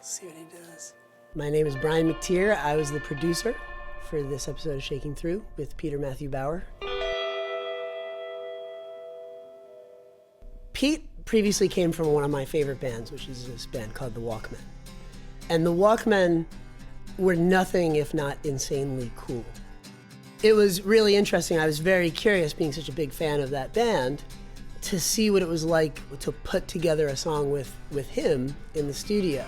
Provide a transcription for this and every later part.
See what he does. My name is Brian McTear. I was the producer for this episode of Shaking Through with Peter Matthew Bauer. Pete previously came from one of my favorite bands, which is this band called the Walkmen. And the Walkmen were nothing if not insanely cool. It was really interesting. I was very curious, being such a big fan of that band, to see what it was like to put together a song with him in the studio.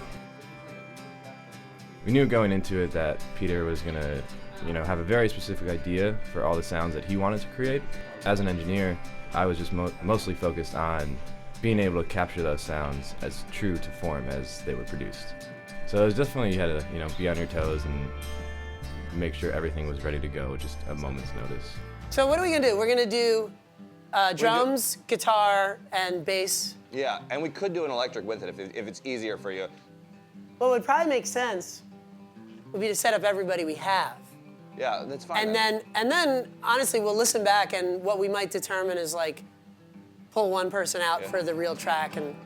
We knew going into it that Peter was gonna, have a very specific idea for all the sounds that he wanted to create. As an engineer, I was just mostly focused on being able to capture those sounds as true to form as they were produced. So it was definitely, you had to, be on your toes and make sure everything was ready to go, just a moment's notice. So what are we gonna do? We're gonna do drums, guitar, and bass. Yeah, and we could do an electric with it if it's easier for you. What would probably make sense would be to set up everybody we have. Yeah, that's fine. And then honestly, we'll listen back, and what we might determine is like pull one person out for the real track, and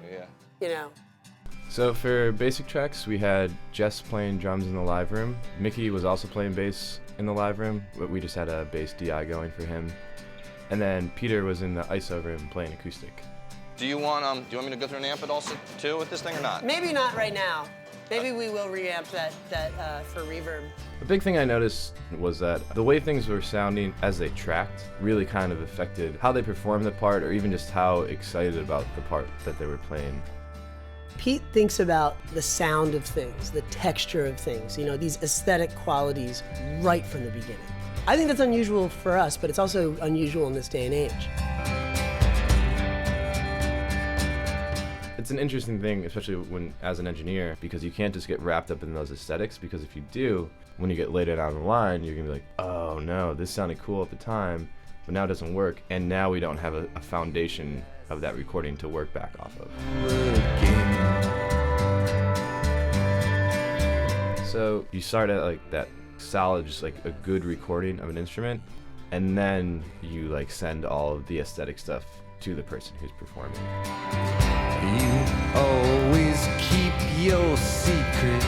So for basic tracks, we had Jess playing drums in the live room. Mickey was also playing bass in the live room, but we just had a bass DI going for him. And then Peter was in the ISO room playing acoustic. Do you want me to go through an amp also too with this thing or not? Maybe not right now. Maybe we will reamp that for reverb. The big thing I noticed was that the way things were sounding as they tracked really kind of affected how they performed the part, or even just how excited about the part that they were playing. Pete thinks about the sound of things, the texture of things, these aesthetic qualities right from the beginning. I think that's unusual for us, but it's also unusual in this day and age. It's an interesting thing, especially when, as an engineer, because you can't just get wrapped up in those aesthetics, because if you do, when you get later down the line, you're gonna be like, oh no, this sounded cool at the time, but now it doesn't work, and now we don't have a foundation of that recording to work back off of. So you start at like that solid, just like a good recording of an instrument, and then you send all of the aesthetic stuff to the person who's performing. You always keep your secret.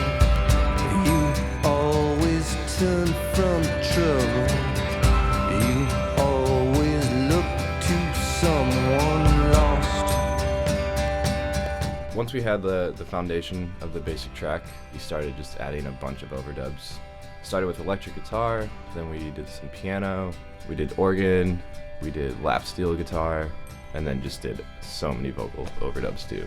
You always turn from trouble. You always look to someone lost. Once we had the foundation of the basic track, we started just adding a bunch of overdubs. Started with electric guitar, then we did some piano, we did organ, we did lap steel guitar, and then just did so many vocal overdubs too.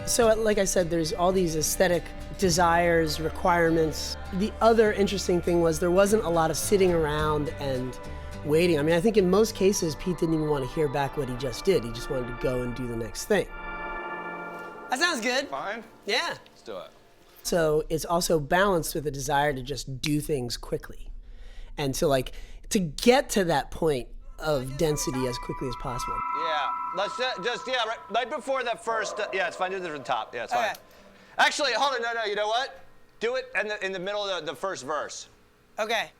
So like I said, there's all these aesthetic desires, requirements. The other interesting thing was there wasn't a lot of sitting around and waiting. I mean, I think in most cases, Pete didn't even want to hear back what he just did. He just wanted to go and do the next thing. That sounds good. Fine? Yeah. Let's do it. So it's also balanced with a desire to just do things quickly. And to get to that point of density as quickly as possible. Yeah, let's right before that first, it's fine, do this from the top. Yeah, it's fine. Okay. Actually, hold on, no, you know what? Do it in the middle of the first verse. Okay.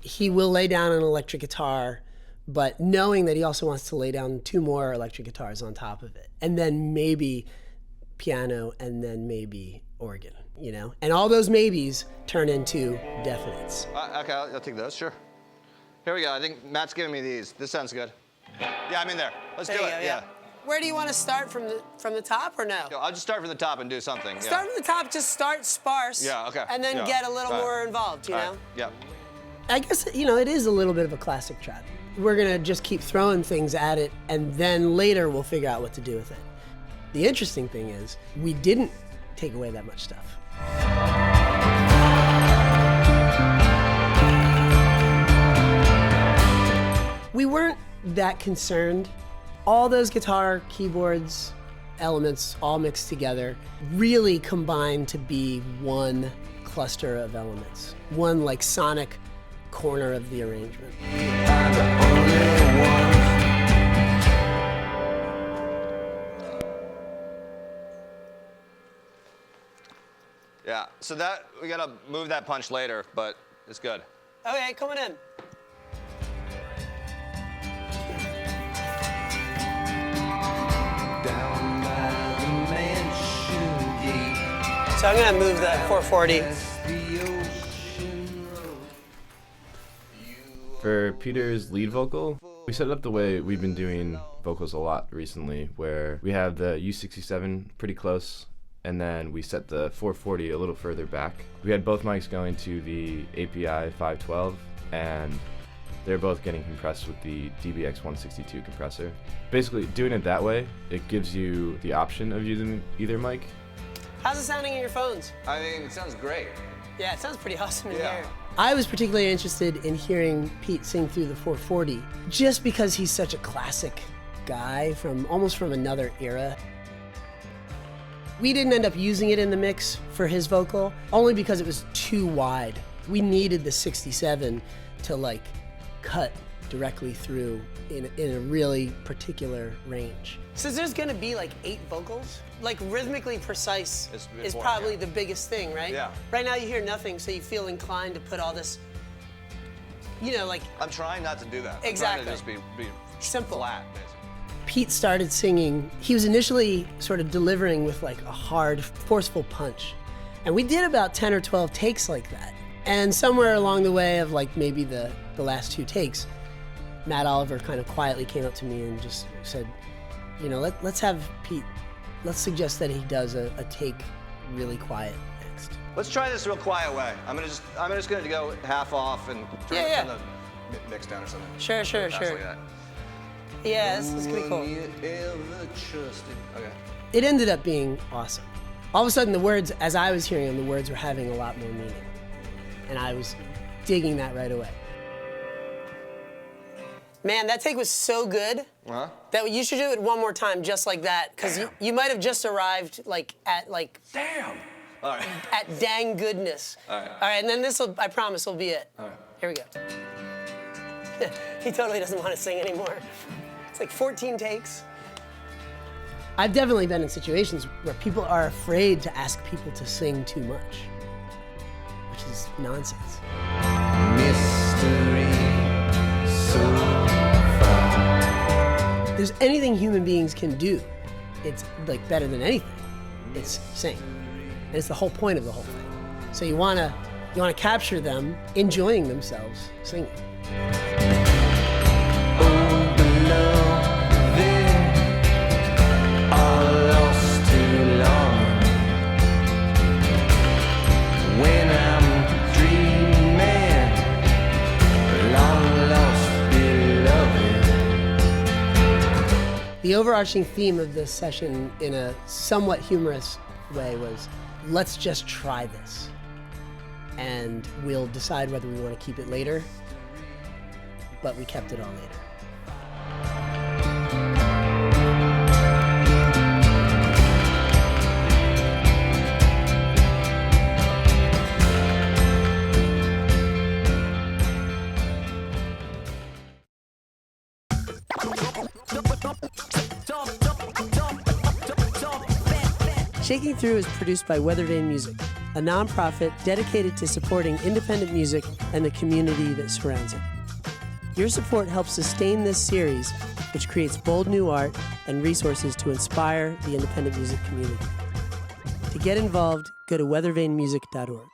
He will lay down an electric guitar, but knowing that he also wants to lay down 2 more electric guitars on top of it. And then maybe piano, and then maybe organ, And all those maybes turn into definites. Okay, I'll take those, sure. Here we go, I think Matt's giving me these. This sounds good. Yeah, I'm in there. Let's do it, yeah. Where do you want to start, from the top or no? I'll just start from the top and do something. Start from the top, just start sparse. Yeah, okay. And then get a little more involved, you know? Right. Yeah. I guess, it is a little bit of a classic trap. We're gonna just keep throwing things at it, and then later we'll figure out what to do with it. The interesting thing is, we didn't take away that much stuff. We weren't that concerned. All those guitar, keyboards, elements all mixed together really combined to be one cluster of elements, one sonic corner of the arrangement. Yeah, so that, we gotta move that punch later, but it's good. Okay, coming in. Down by the man So I'm gonna move the 440. For Peter's lead vocal, we set it up the way we've been doing vocals a lot recently, where we have the U67 pretty close, and then we set the 440 a little further back. We had both mics going to the API 512, and they're both getting compressed with the DBX 162 compressor. Basically, doing it that way, it gives you the option of using either mic. How's it sounding in your phones? I mean, it sounds great. Yeah, it sounds pretty awesome in Yeah. here. I was particularly interested in hearing Pete sing through the 440, just because he's such a classic guy almost from another era. We didn't end up using it in the mix for his vocal, only because it was too wide. We needed the 67 to like cut directly through in a really particular range. So there's gonna be like 8 vocals? Like rhythmically precise It's is important, probably yeah. the biggest thing, right? Yeah. Right now you hear nothing, so you feel inclined to put all this, like I'm trying not to do that. Exactly. I'm trying to just be simple. flat, basically. Pete started singing. He was initially sort of delivering with like a hard, forceful punch. And we did about 10 or 12 takes like that. And somewhere along the way of like maybe the last 2 takes, Matt Oliver kind of quietly came up to me and just said, let's have Pete, let's suggest that he does a take really quiet next. Let's try this real quiet way. I'm just gonna go half off and turn the mix down or something. Sure. Fast like that. Yeah, this is gonna be cool. Okay. It ended up being awesome. All of a sudden the words, as I was hearing them, the words were having a lot more meaning. And I was digging that right away. Man, that take was so good that you should do it one more time just like that, because you might have just arrived at Damn! All right. at dang goodness. All right. All right, and then I promise, will be it. All right. Here we go. He totally doesn't want to sing anymore. It's like 14 takes. I've definitely been in situations where people are afraid to ask people to sing too much, which is nonsense. Mystery so far. If there's anything human beings can do, it's like better than anything. It's sing. And it's the whole point of the whole thing. So you wanna capture them enjoying themselves singing. The overarching theme of this session, in a somewhat humorous way, was let's just try this. And we'll decide whether we want to keep it later, but we kept it all later. Shaking Through is produced by Weathervane Music, a nonprofit dedicated to supporting independent music and the community that surrounds it. Your support helps sustain this series, which creates bold new art and resources to inspire the independent music community. To get involved, go to weathervanemusic.org.